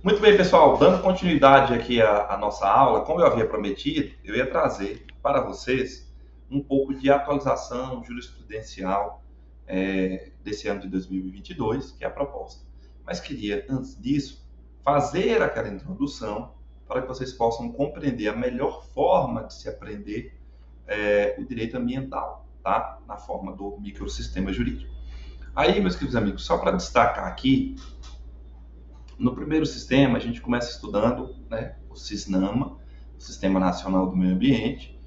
Muito bem, pessoal, dando continuidade aqui à nossa aula, como eu havia prometido, eu ia trazer para vocês um pouco de atualização jurisprudencial desse ano de 2022, que é a proposta. Mas queria, antes disso, fazer aquela introdução para que vocês possam compreender a melhor forma de se aprender o direito ambiental, tá? Na forma do microsistema jurídico. Aí, meus queridos amigos, só para destacar aqui, no primeiro sistema, a gente começa estudando, né, o SISNAMA, o Sistema Nacional do Meio Ambiente,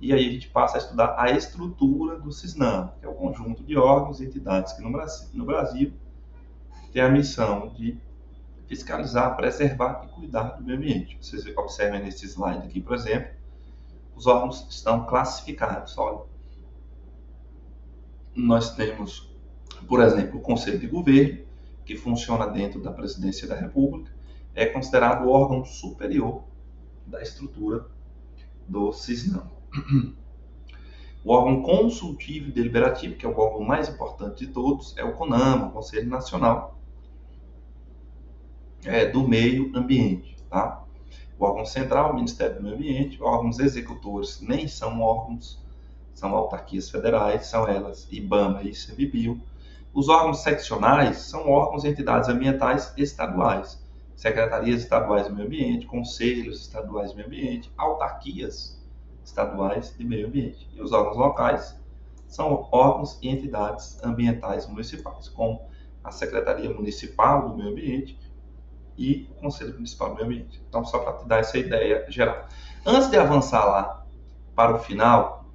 e aí a gente passa a estudar a estrutura do SISNAMA, que é o conjunto de órgãos e entidades que no Brasil tem a missão de fiscalizar, preservar e cuidar do meio ambiente. Vocês observem nesse slide aqui, por exemplo, os órgãos estão classificados. Olha, nós temos, por exemplo, o Conselho de Governo, que funciona dentro da Presidência da República, é considerado o órgão superior da estrutura do SISNAM. O órgão consultivo e deliberativo, que é o órgão mais importante de todos, é o CONAMA, o Conselho Nacional do Meio Ambiente. Tá? O órgão central, o Ministério do Meio Ambiente, órgãos executores nem são órgãos, são autarquias federais, são elas IBAMA e ICMBio. Os órgãos seccionais são órgãos e entidades ambientais estaduais, secretarias estaduais do meio ambiente, conselhos estaduais do meio ambiente, autarquias estaduais de meio ambiente. E os órgãos locais são órgãos e entidades ambientais municipais, como a Secretaria Municipal do Meio Ambiente e o Conselho Municipal do Meio Ambiente. Então, só para te dar essa ideia geral. Antes de avançar lá para o final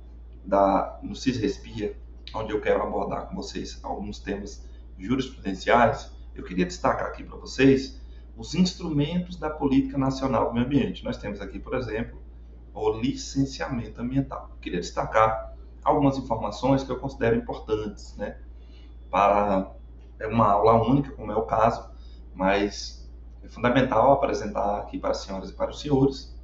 no CIS-RESPIA, onde eu quero abordar com vocês alguns temas jurisprudenciais, eu queria destacar aqui para vocês os instrumentos da Política Nacional do Meio Ambiente. Nós temos aqui, por exemplo, o licenciamento ambiental. Eu queria destacar algumas informações que eu considero importantes, né, para uma aula única, como é o caso, mas é fundamental apresentar aqui para as senhoras e para os senhores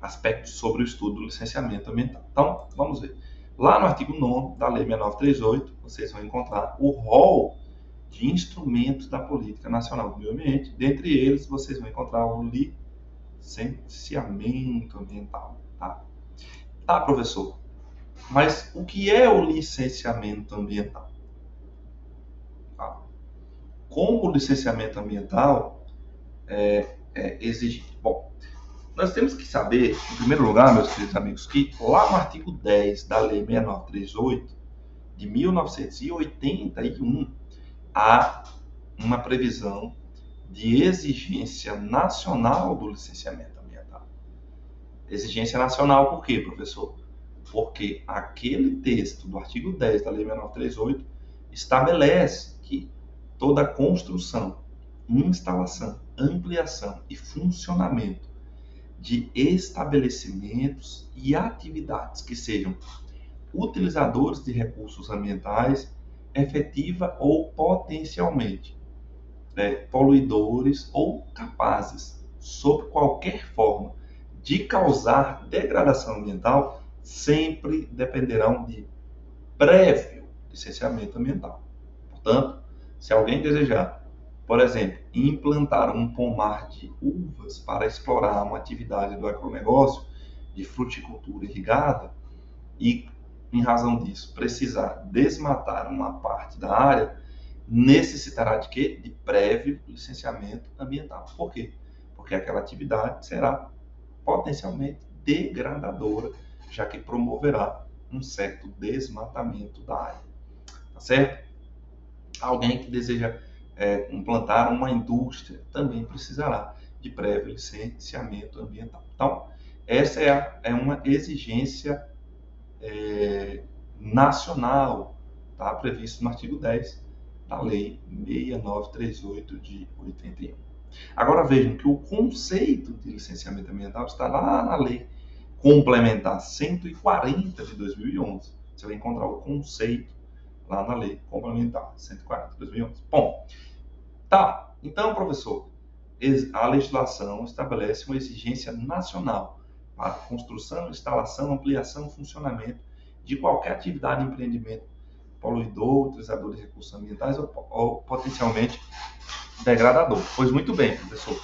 aspectos sobre o estudo do licenciamento ambiental. Então, vamos ver. Lá no artigo 9º da Lei 6938, vocês vão encontrar o rol de instrumentos da Política Nacional do Meio Ambiente. Dentre eles, vocês vão encontrar o licenciamento ambiental. Tá, professor, mas o que é o licenciamento ambiental? Tá. Como o licenciamento ambiental exige... Bom, nós temos que saber, em primeiro lugar, meus queridos amigos, que lá no artigo 10 da Lei 6938, de 1981, há uma previsão de exigência nacional do licenciamento ambiental. Exigência nacional por quê, professor? Porque aquele texto do artigo 10 da Lei 6938 estabelece que toda construção, instalação, ampliação e funcionamento de estabelecimentos e atividades que sejam utilizadores de recursos ambientais, efetiva ou potencialmente poluidores ou capazes, sob qualquer forma, de causar degradação ambiental, sempre dependerão de prévio licenciamento ambiental. Portanto, se alguém desejar, por exemplo, implantar um pomar de uvas para explorar uma atividade do agronegócio de fruticultura irrigada e, em razão disso, precisar desmatar uma parte da área, necessitará de quê? De prévio licenciamento ambiental. Por quê? Porque aquela atividade será potencialmente degradadora, já que promoverá um certo desmatamento da área. Tá certo? Alguém que deseja implantar uma indústria também precisará de prévio licenciamento ambiental. Então, essa é uma exigência nacional, tá? Previsto no artigo 10 da Lei 6938 de 81. Agora vejam que o conceito de licenciamento ambiental está lá na Lei Complementar 140 de 2011. Você vai encontrar o conceito lá na Lei Complementar 140 de 2011. Bom, tá. Então, professor, a legislação estabelece uma exigência nacional para a construção, instalação, ampliação, funcionamento de qualquer atividade empreendimento poluidor, utilizador de recursos ambientais ou potencialmente degradador. Pois muito bem, professor.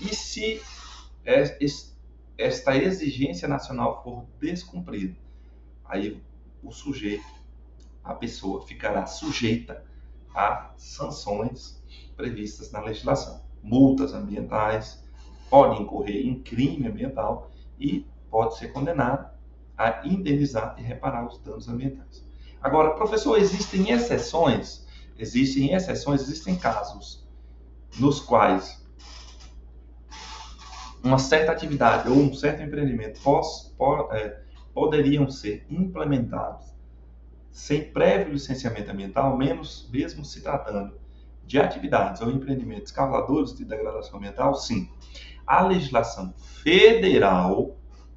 E se esta exigência nacional for descumprida? Aí o sujeito, a pessoa, ficará sujeita a sanções previstas na legislação. Multas ambientais, pode incorrer em crime ambiental e pode ser condenado a indenizar e reparar os danos ambientais. Agora, professor, existem exceções? Existem casos nos quais uma certa atividade ou um certo empreendimento poderiam ser implementados sem prévio licenciamento ambiental, mesmo se tratando de atividades ou empreendimentos causadores de degradação ambiental, sim. A legislação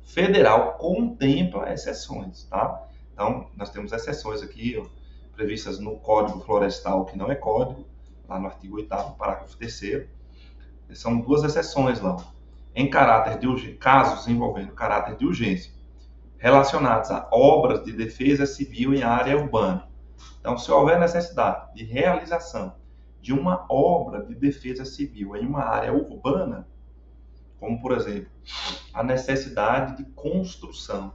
federal contempla exceções, tá? Então, nós temos exceções aqui, previstas no Código Florestal, que não é código, lá no artigo 8º, parágrafo 3º. São duas exceções lá. Em caráter de casos envolvendo caráter de urgência, relacionados a obras de defesa civil em área urbana. Então, se houver necessidade de realização de uma obra de defesa civil em uma área urbana, como, por exemplo, a necessidade de construção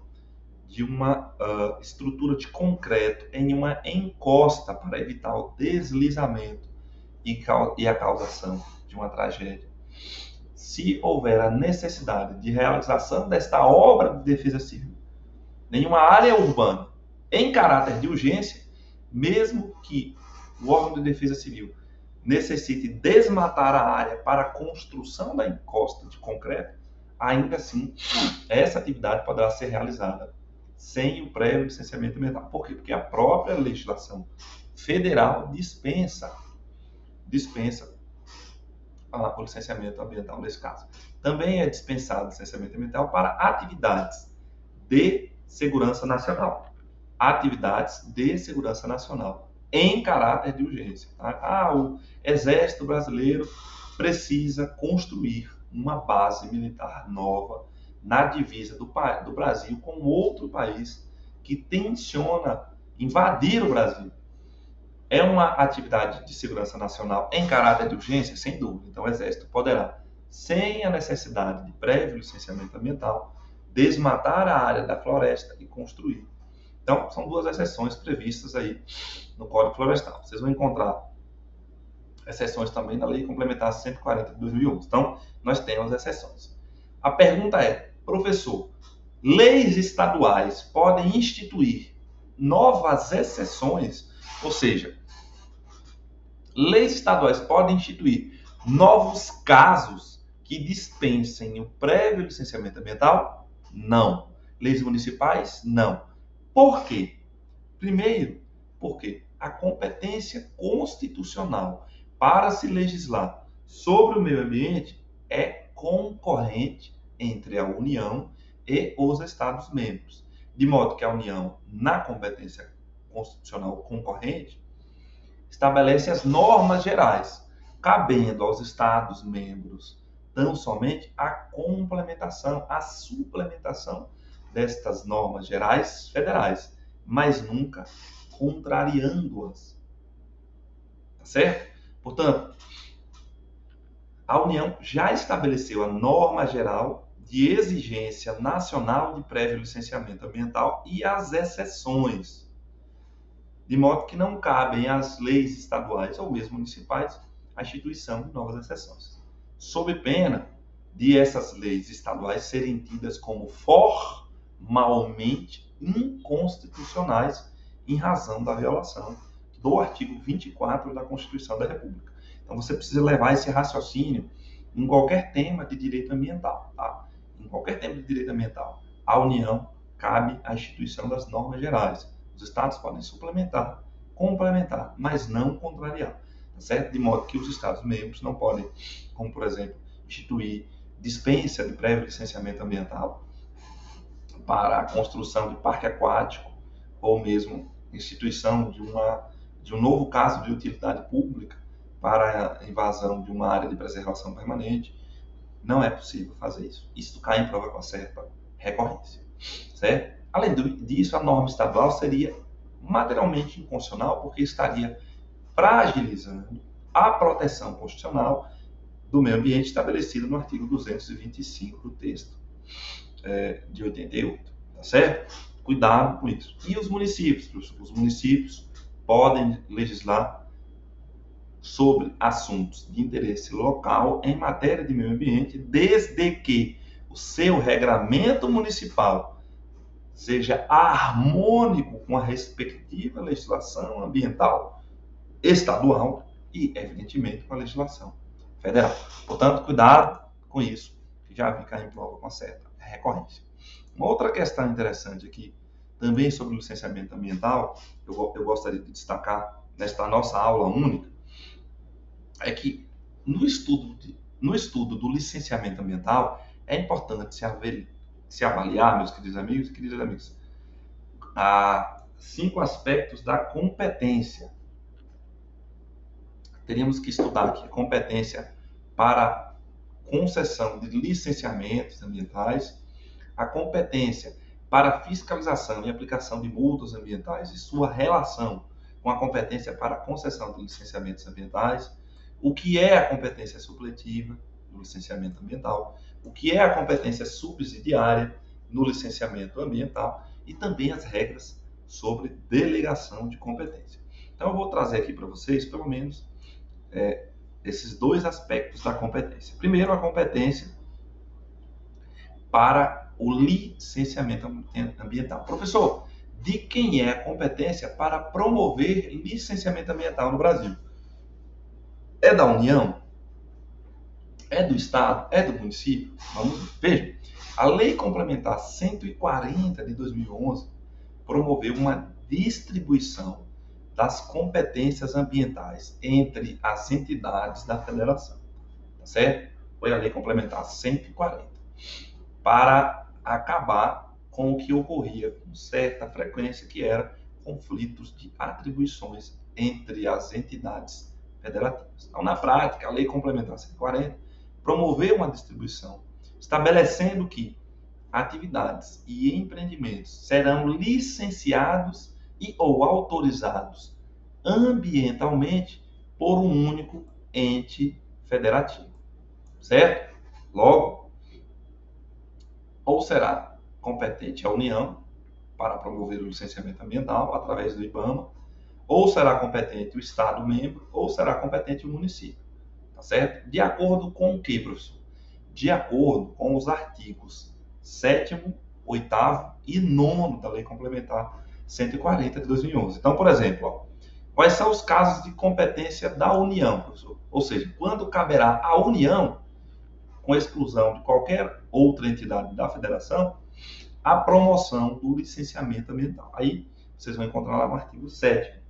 de uma estrutura de concreto em uma encosta para evitar o deslizamento e a causação de uma tragédia. Se houver a necessidade de realização desta obra de defesa civil em uma área urbana em caráter de urgência, mesmo que o órgão de defesa civil necessite desmatar a área para a construção da encosta de concreto, ainda assim, essa atividade poderá ser realizada sem o prévio licenciamento ambiental. Por quê? Porque a própria legislação federal dispensa o licenciamento ambiental nesse caso. Também é dispensado o licenciamento ambiental para atividades de segurança nacional. Atividades de segurança nacional em caráter de urgência. Tá? O Exército Brasileiro precisa construir uma base militar nova na divisa do Brasil com outro país que tenciona invadir o Brasil. É uma atividade de segurança nacional em caráter de urgência? Sem dúvida. Então, o Exército poderá, sem a necessidade de prévio licenciamento ambiental, desmatar a área da floresta e construir. Então, são duas exceções previstas aí no Código Florestal. Vocês vão encontrar exceções também na Lei Complementar 140 de 2011. Então, nós temos exceções. A pergunta é, professor, leis estaduais podem instituir novas exceções? Ou seja, leis estaduais podem instituir novos casos que dispensem o prévio licenciamento ambiental? Não. Leis municipais? Não. Por quê? Primeiro, porque a competência constitucional para se legislar sobre o meio ambiente é concorrente entre a União e os Estados-membros. De modo que a União, na competência constitucional concorrente, estabelece as normas gerais, cabendo aos Estados-membros tão somente a complementação, a suplementação destas normas gerais federais, mas nunca contrariando-as. Tá certo? Portanto, a União já estabeleceu a norma geral de exigência nacional de prévio licenciamento ambiental e as exceções, de modo que não cabem às leis estaduais ou mesmo municipais a instituição de novas exceções, sob pena de essas leis estaduais serem tidas como formalmente inconstitucionais em razão da violação do artigo 24 da Constituição da República. Então, você precisa levar esse raciocínio em qualquer tema de direito ambiental. Tá? Em qualquer tema de direito ambiental, a União cabe a instituição das normas gerais. Os estados podem suplementar, complementar, mas não contrariar. Tá certo? De modo que os estados-membros não podem, como por exemplo, instituir dispensa de prévio licenciamento ambiental para a construção de parque aquático ou mesmo instituição de um novo caso de utilidade pública para a invasão de uma área de preservação permanente. Não é possível fazer isso. Isso cai em prova com certa recorrência. Certo? Além disso, a norma estadual seria materialmente inconstitucional porque estaria fragilizando a proteção constitucional do meio ambiente estabelecida no artigo 225 do texto de 88, tá certo? Cuidado com isso. E os municípios? Os municípios podem legislar sobre assuntos de interesse local em matéria de meio ambiente, desde que o seu regramento municipal seja harmônico com a respectiva legislação ambiental estadual e, evidentemente, com a legislação federal. Portanto, cuidado com isso, que já vi cair em prova com certa recorrência. Uma outra questão interessante aqui, também sobre o licenciamento ambiental, eu gostaria de destacar nesta nossa aula única, é que no estudo do licenciamento ambiental, é importante se avaliar, meus queridos amigos e queridas amigas, 5 aspectos da competência. Teríamos que estudar aqui a competência para concessão de licenciamentos ambientais, a competência para fiscalização e aplicação de multas ambientais e sua relação com a competência para concessão de licenciamentos ambientais, o que é a competência supletiva no licenciamento ambiental, o que é a competência subsidiária no licenciamento ambiental e também as regras sobre delegação de competência. Então, eu vou trazer aqui para vocês, pelo menos, esses 2 aspectos da competência. Primeiro, a competência para o licenciamento ambiental. Professor, de quem é a competência para promover licenciamento ambiental no Brasil? É da União? É do Estado? É do município? Vamos ver. Veja, a Lei Complementar 140 de 2011 promoveu uma distribuição das competências ambientais entre as entidades da federação, tá certo? Foi a Lei Complementar 140, para acabar com o que ocorria com certa frequência, que era conflitos de atribuições entre as entidades federativas. Então, na prática, a Lei Complementar 140 promoveu uma distribuição, estabelecendo que atividades e empreendimentos serão licenciados e ou autorizados ambientalmente por um único ente federativo, certo? Logo, ou será competente a União para promover o licenciamento ambiental através do IBAMA, ou será competente o Estado membro, ou será competente o município, tá certo? De acordo com o que, professor? De acordo com os artigos 7º, 8º e 9º da Lei Complementar 140 de 2011. Então, por exemplo, quais são os casos de competência da União, professor? Ou seja, quando caberá à União, com exclusão de qualquer outra entidade da federação, a promoção do licenciamento ambiental. Aí vocês vão encontrar lá no artigo 7º,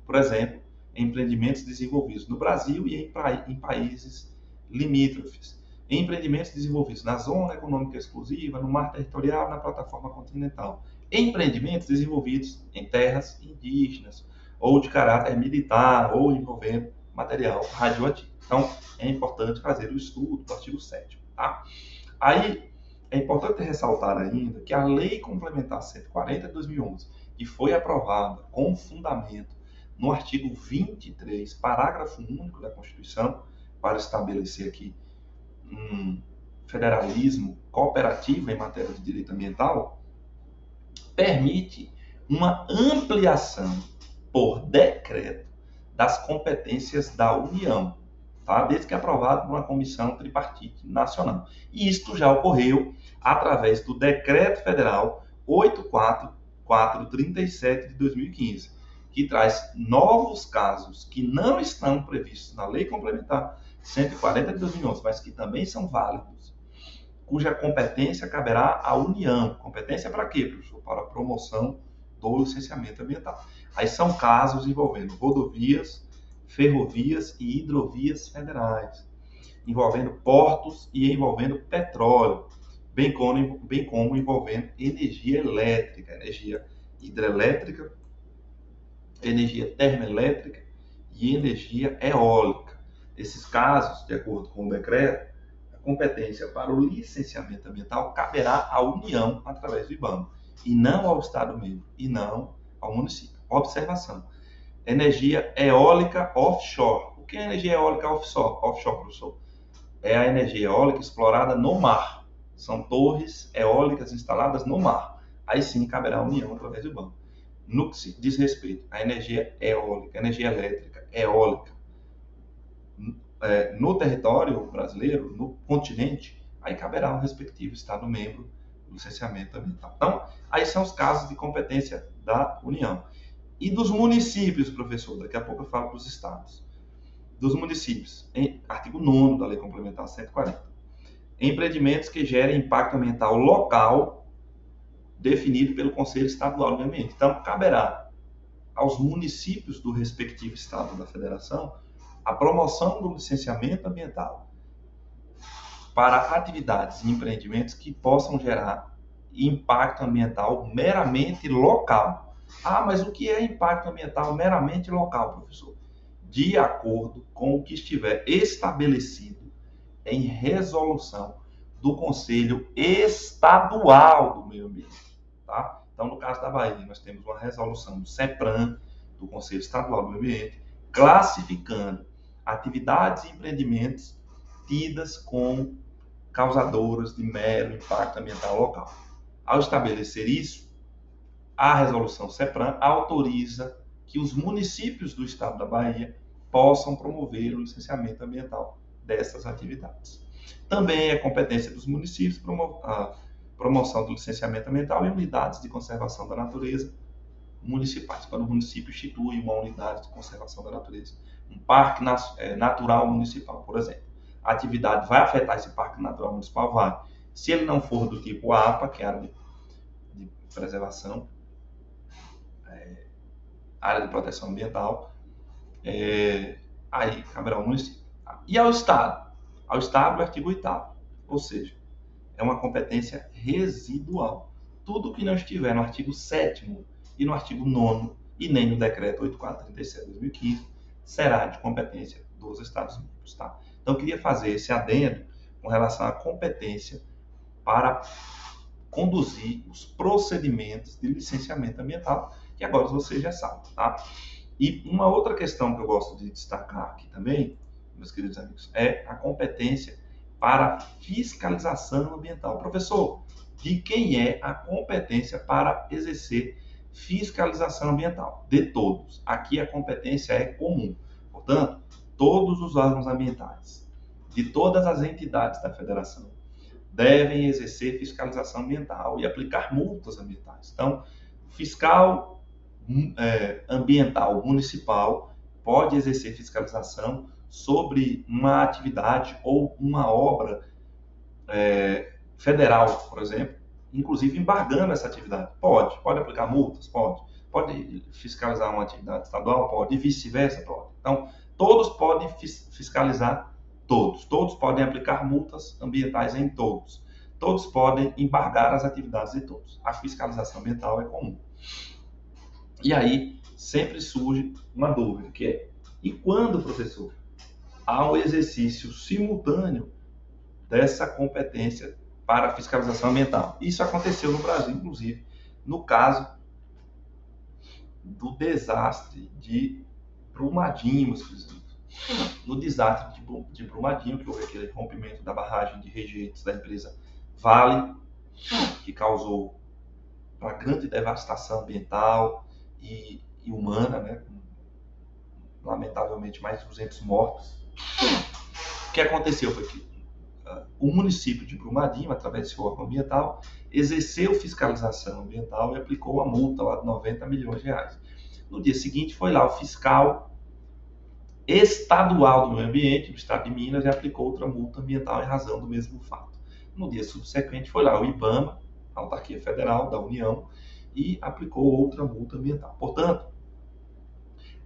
por exemplo, empreendimentos desenvolvidos no Brasil e em países limítrofes, empreendimentos desenvolvidos na zona econômica exclusiva, no mar territorial, na plataforma continental, empreendimentos desenvolvidos em terras indígenas ou de caráter militar ou envolvendo material radioativo. Então, é importante fazer o estudo do artigo 7º, tá? Aí, é importante ressaltar ainda que a Lei Complementar 140 de 2011, que foi aprovada com fundamento no artigo 23, parágrafo único da Constituição, para estabelecer aqui um federalismo cooperativo em matéria de direito ambiental, permite uma ampliação por decreto das competências da União, tá? Desde que aprovado por uma comissão tripartite nacional. E isto já ocorreu através do Decreto Federal 84437 de 2015, que traz novos casos que não estão previstos na Lei Complementar 140 de 2011, mas que também são válidos, cuja competência caberá à União. Competência para quê, professor? Para a promoção do licenciamento ambiental. Aí são casos envolvendo rodovias, ferrovias e hidrovias federais, envolvendo portos e envolvendo petróleo, bem como envolvendo energia elétrica, energia hidrelétrica, energia termoelétrica e energia eólica. Nesses casos, de acordo com o decreto, a competência para o licenciamento ambiental caberá à União através do IBAMA, e não ao Estado membro, e não ao município. Observação: energia eólica offshore. O que é energia eólica offshore, professor? É a energia eólica explorada no mar. São torres eólicas instaladas no mar. Aí sim caberá a União através do banco. No que se diz respeito à energia eólica, energia elétrica, eólica, no território brasileiro, no continente, aí caberá ao respectivo Estado-membro do licenciamento ambiental. Então, aí são os casos de competência da União. E dos municípios, professor, daqui a pouco eu falo dos estados. Dos municípios, em artigo 9º da Lei Complementar 140. Empreendimentos que gerem impacto ambiental local definido pelo Conselho Estadual do Meio Ambiente. Então, caberá aos municípios do respectivo estado da federação a promoção do licenciamento ambiental para atividades e empreendimentos que possam gerar impacto ambiental meramente local. Ah, mas o que é impacto ambiental meramente local, professor? De acordo com o que estiver estabelecido em resolução do Conselho Estadual do Meio Ambiente. Tá? Então, no caso da Bahia, nós temos uma resolução do CEPRAM, do Conselho Estadual do Meio Ambiente, classificando atividades e empreendimentos tidas como causadoras de mero impacto ambiental local. Ao estabelecer isso, a resolução CEPRAM autoriza que os municípios do estado da Bahia possam promover o licenciamento ambiental dessas atividades. Também é competência dos municípios a promoção do licenciamento ambiental em unidades de conservação da natureza municipais, quando o município institui uma unidade de conservação da natureza, um parque natural municipal, por exemplo. A atividade vai afetar esse parque natural municipal? Vai. Se ele não for do tipo APA, que é a área de preservação, área de proteção ambiental, aí caberá ao município. E ao Estado? Ao Estado, o artigo 8º, ou seja, é uma competência residual. Tudo que não estiver no artigo 7º e no artigo 9º, e nem no decreto 8437 de 2015, será de competência dos Estados-membros. Tá? Então, eu queria fazer esse adendo com relação à competência para conduzir os procedimentos de licenciamento ambiental, que agora você já sabe. Tá? E uma outra questão que eu gosto de destacar aqui também, meus queridos amigos, é a competência para fiscalização ambiental. Professor, de quem é a competência para exercer fiscalização ambiental? De todos. Aqui a competência é comum. Portanto, todos os órgãos ambientais de todas as entidades da federação devem exercer fiscalização ambiental e aplicar multas ambientais. Então, fiscal ambiental municipal pode exercer fiscalização sobre uma atividade ou uma obra federal, por exemplo, inclusive embargando essa atividade. Pode aplicar multas? Pode fiscalizar uma atividade estadual? Pode, e vice-versa? Pode. Então, todos podem fiscalizar todos podem aplicar multas ambientais em todos podem embargar as atividades de todos. A fiscalização ambiental é comum. E aí, sempre surge uma dúvida, que é, e quando, professor, há um exercício simultâneo dessa competência para a fiscalização ambiental? Isso aconteceu no Brasil, inclusive, no caso do desastre de Brumadinho, meus queridos amigos. No desastre de Brumadinho, que houve aquele rompimento da barragem de rejeitos da empresa Vale, que causou uma grande devastação ambiental e humana, né? Lamentavelmente mais de 200 mortos. O que aconteceu foi que o município de Brumadinho, através desse órgão ambiental, exerceu fiscalização ambiental e aplicou a multa lá de 90 milhões de reais. No dia seguinte foi lá o fiscal estadual do meio ambiente, do estado de Minas, e aplicou outra multa ambiental em razão do mesmo fato. No dia subsequente foi lá o IBAMA, a autarquia federal da União, e aplicou outra multa ambiental. Portanto,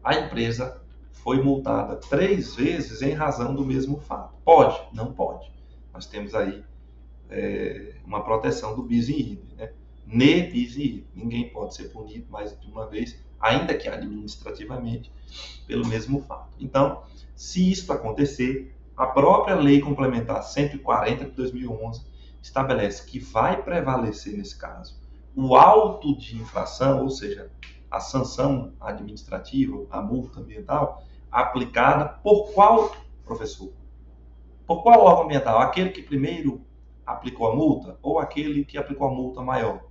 a empresa foi multada 3 vezes em razão do mesmo fato. Pode? Não pode. Nós temos aí uma proteção do bis in idem, né? Ne bis in idem. Ninguém pode ser punido mais de uma vez, ainda que administrativamente, pelo mesmo fato. Então, se isso acontecer, a própria Lei Complementar 140 de 2011 estabelece que vai prevalecer, nesse caso, o auto de infração, ou seja, a sanção administrativa, a multa ambiental, aplicada por qual, professor? Por qual órgão ambiental? Aquele que primeiro aplicou a multa ou aquele que aplicou a multa maior?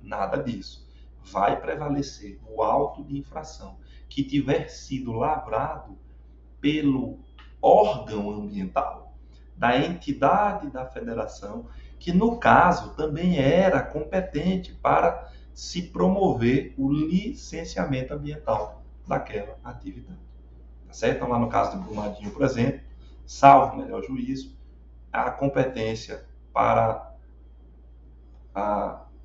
Nada disso. Vai prevalecer o auto de infração que tiver sido lavrado pelo órgão ambiental da entidade da federação, que no caso também era competente para se promover o licenciamento ambiental daquela atividade. Tá certo? Então, lá no caso do Brumadinho, por exemplo, salvo melhor juízo, a competência para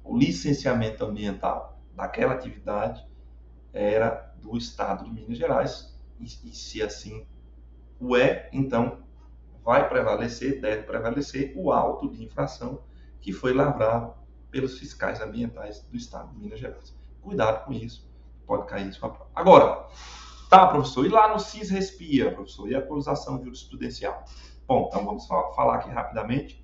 o licenciamento ambiental daquela atividade era do Estado de Minas Gerais, e se assim o é, então vai prevalecer, deve prevalecer o auto de infração que foi lavrado pelos fiscais ambientais do Estado de Minas Gerais. Cuidado com isso, pode cair isso. Agora, tá, professor, e lá no CIS-RESPIA, professor, e a atualização jurisprudencial? Bom, então vamos falar aqui rapidamente.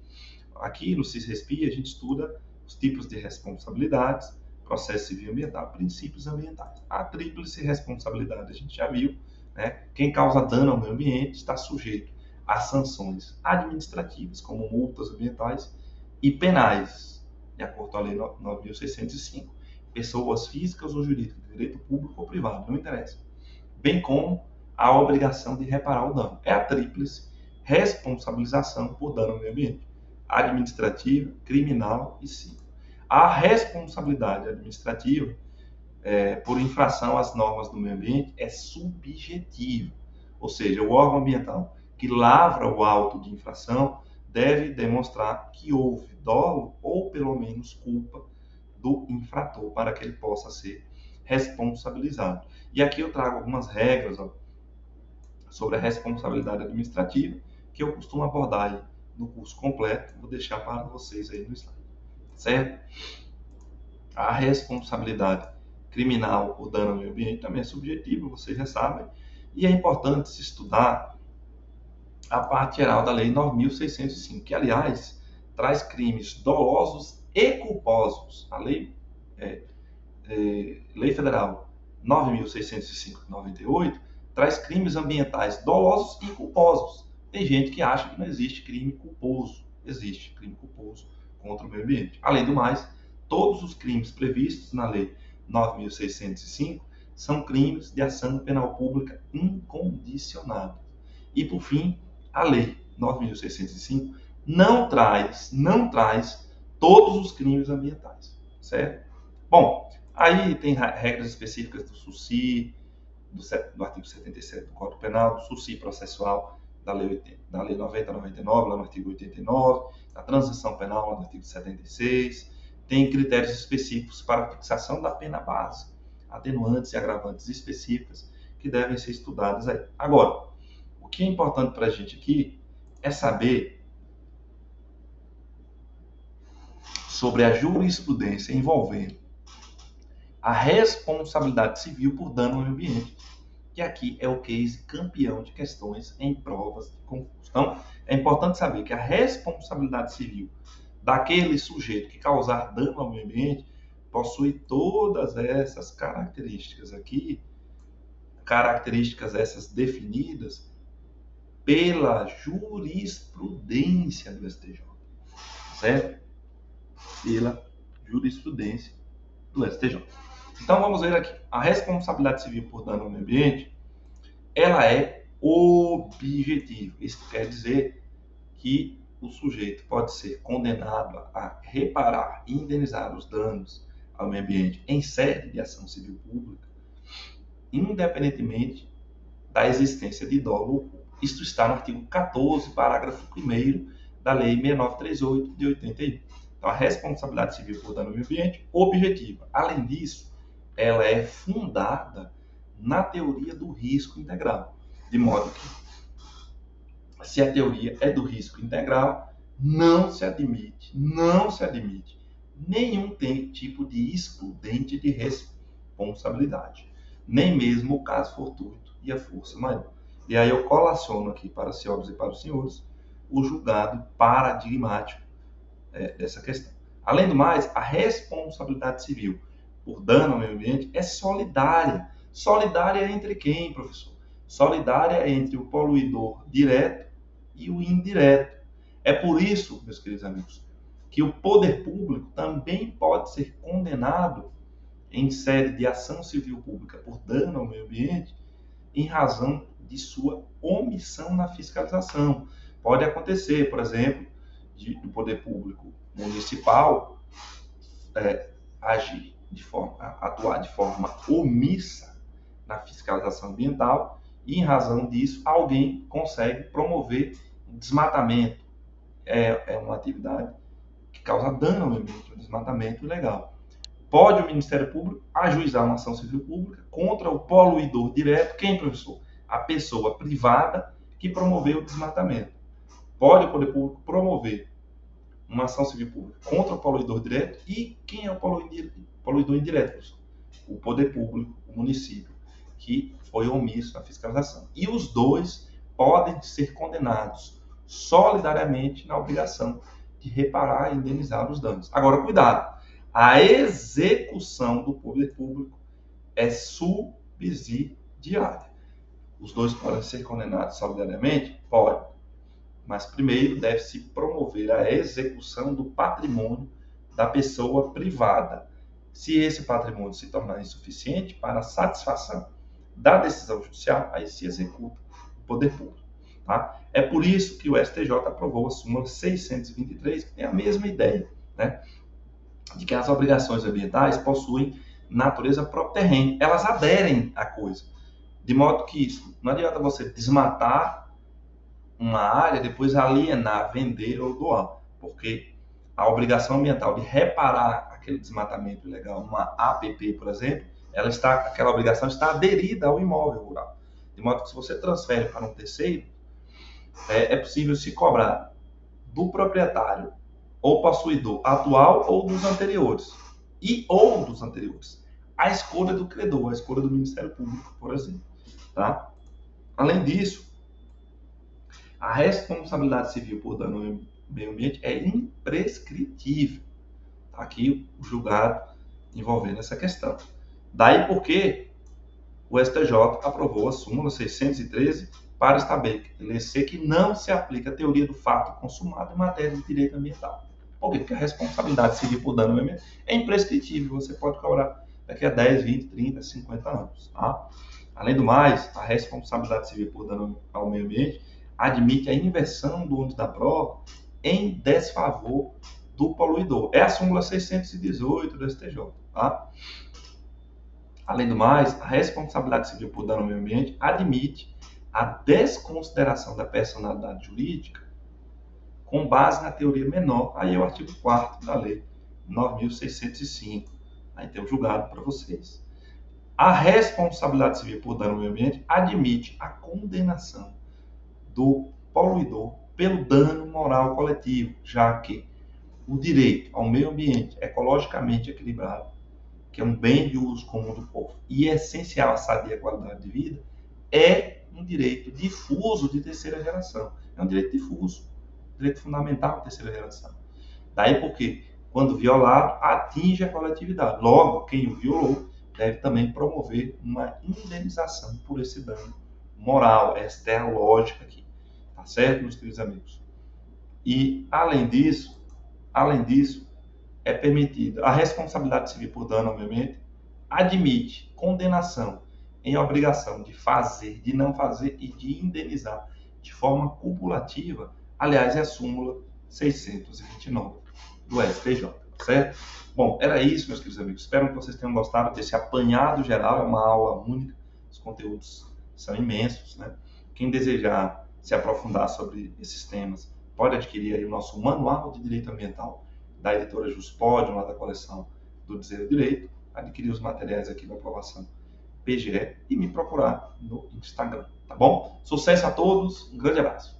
Aqui no CIS-RESPIA a gente estuda os tipos de responsabilidades, processo civil ambiental, princípios ambientais. A tríplice responsabilidade a gente já viu, né? Quem causa dano ao meio ambiente está sujeito a sanções administrativas, como multas ambientais e penais, de acordo com a Lei 9.605. Pessoas físicas ou jurídicas, de direito público ou privado, não interessa. Bem como a obrigação de reparar o dano. É a tríplice responsabilização por dano ao meio ambiente: administrativa, criminal e civil. A responsabilidade administrativa por infração às normas do meio ambiente é subjetiva, ou seja, o órgão ambiental que lavra o auto de infração deve demonstrar que houve dolo ou pelo menos culpa do infrator para que ele possa ser responsabilizado. E aqui eu trago algumas regras sobre a responsabilidade administrativa que eu costumo abordar aí no curso completo. Vou deixar para vocês aí no slide, certo? A responsabilidade criminal por dano ao meio ambiente também é subjetiva, vocês já sabem, e é importante se estudar a parte geral da Lei 9.605, que, aliás, traz crimes dolosos e culposos. A Lei Federal 9.605 de 98 traz crimes ambientais dolosos e culposos. Tem gente que acha que não existe crime culposo. Existe crime culposo contra o meio ambiente. Além do mais, todos os crimes previstos na Lei 9.605 são crimes de ação penal pública incondicionada. E, por fim, a Lei 9.605 não traz todos os crimes ambientais, certo? Bom, aí tem regras específicas do SUSI, do artigo 77 do Código Penal, do SUSI processual, da Lei 90/99, lá no artigo 89, da transação penal, lá no artigo 76, tem critérios específicos para a fixação da pena base, atenuantes e agravantes específicas que devem ser estudadas aí. Agora, o que é importante para a gente aqui é saber sobre a jurisprudência envolvendo a responsabilidade civil por dano ao meio ambiente, que aqui é o case campeão de questões em provas de concurso. Então, é importante saber que a responsabilidade civil daquele sujeito que causar dano ao meio ambiente possui todas essas características aqui, características essas definidas pela jurisprudência do STJ, certo? Pela jurisprudência do STJ. Então vamos ver aqui. A responsabilidade civil por dano ao meio ambiente, ela é objetiva. Isso quer dizer que o sujeito pode ser condenado a reparar e indenizar os danos ao meio ambiente em sede de ação civil pública, independentemente da existência de dolo ou culpa. Isto está no artigo 14, parágrafo 1º da Lei 6938 de 81. Então, a responsabilidade civil por dano ao meio ambiente, objetiva. Além disso, ela é fundada na teoria do risco integral, de modo que, se a teoria é do risco integral, não se admite nenhum tipo de excludente de responsabilidade, nem mesmo o caso fortuito e a força maior. E aí eu colaciono aqui para os senhores e para os senhores o julgado paradigmático dessa questão. Além do mais, a responsabilidade civil por dano ao meio ambiente é solidária. Solidária entre quem, professor? solidária entre o poluidor direto e o indireto. É por isso, meus queridos amigos, que o poder público também pode ser condenado em sede de ação civil pública por dano ao meio ambiente em razão de sua omissão na fiscalização. Pode acontecer, por exemplo, do poder público municipal atuar de forma omissa na fiscalização ambiental e, em razão disso, alguém consegue promover desmatamento. É uma atividade que causa dano ao meio ambiente, um desmatamento ilegal. Pode o Ministério Público ajuizar uma ação civil pública contra o poluidor direto. Quem, professor? A pessoa privada que promoveu o desmatamento. Pode o poder público promover uma ação civil pública contra o poluidor direto. E quem é o poluidor indireto, professor? O poder público, o município, que foi omisso na fiscalização. E os dois podem ser condenados solidariamente na obrigação de reparar e indenizar os danos. Agora, cuidado! A execução do poder público é subsidiária. Os dois podem ser condenados solidariamente? Pode. Mas primeiro deve-se promover a execução do patrimônio da pessoa privada. Se esse patrimônio se tornar insuficiente para a satisfação da decisão judicial, aí se executa o poder público. Tá? É por isso que o STJ aprovou a súmula 623, que tem a mesma ideia, né? De que as obrigações ambientais possuem natureza própria terrena. Elas aderem à coisa. De modo que isso, não adianta você desmatar uma área, depois alienar, vender ou doar. Porque a obrigação ambiental de reparar aquele desmatamento ilegal, uma APP, por exemplo, aquela obrigação está aderida ao imóvel rural. De modo que se você transfere para um terceiro, é possível se cobrar do proprietário ou possuidor atual ou dos anteriores. A escolha do credor, a escolha do Ministério Público, por exemplo. Tá? Além disso, a responsabilidade civil por dano ao meio ambiente é imprescritível. Tá aqui o julgado envolvendo essa questão. Daí porque o STJ aprovou a súmula 613 para estabelecer que não se aplica a teoria do fato consumado em matéria de direito ambiental. Por quê? Porque a responsabilidade civil por dano ao meio ambiente é imprescritível. Você pode cobrar daqui a 10, 20, 30, 50 anos. Tá? Além do mais, a responsabilidade civil por dano ao meio ambiente admite a inversão do ônus da prova em desfavor do poluidor. É a súmula 618 do STJ. Tá? Além do mais, a responsabilidade civil por dano ao meio ambiente admite a desconsideração da personalidade jurídica com base na teoria menor. Aí é o artigo 4º da Lei 9.605. Aí tem o julgado para vocês. A responsabilidade civil por dano ao meio ambiente admite a condenação do poluidor pelo dano moral coletivo, já que o direito ao meio ambiente ecologicamente equilibrado, que é um bem de uso comum do povo e é essencial à sadia qualidade de vida, é um direito difuso de terceira geração. É um direito difuso, direito fundamental de terceira geração. Daí porque, quando violado, atinge a coletividade. Logo, quem o violou deve também promover uma indenização por esse dano moral. Esta é a lógica aqui. Tá certo, meus queridos amigos? E, além disso, é permitida a responsabilidade civil por dano ao meio ambiente, admite condenação em obrigação de fazer, de não fazer e de indenizar de forma cumulativa. Aliás, é a súmula 629 do STJ, certo? Bom, era isso, meus queridos amigos. Espero que vocês tenham gostado desse apanhado geral. É uma aula única, os conteúdos são imensos, né? Quem desejar se aprofundar sobre esses temas, pode adquirir aí o nosso Manual de Direito Ambiental da editora Juspodium, lá da coleção do Dizer o Direito, adquirir os materiais aqui da aprovação PGE e me procurar no Instagram, tá bom? Sucesso a todos, um grande abraço.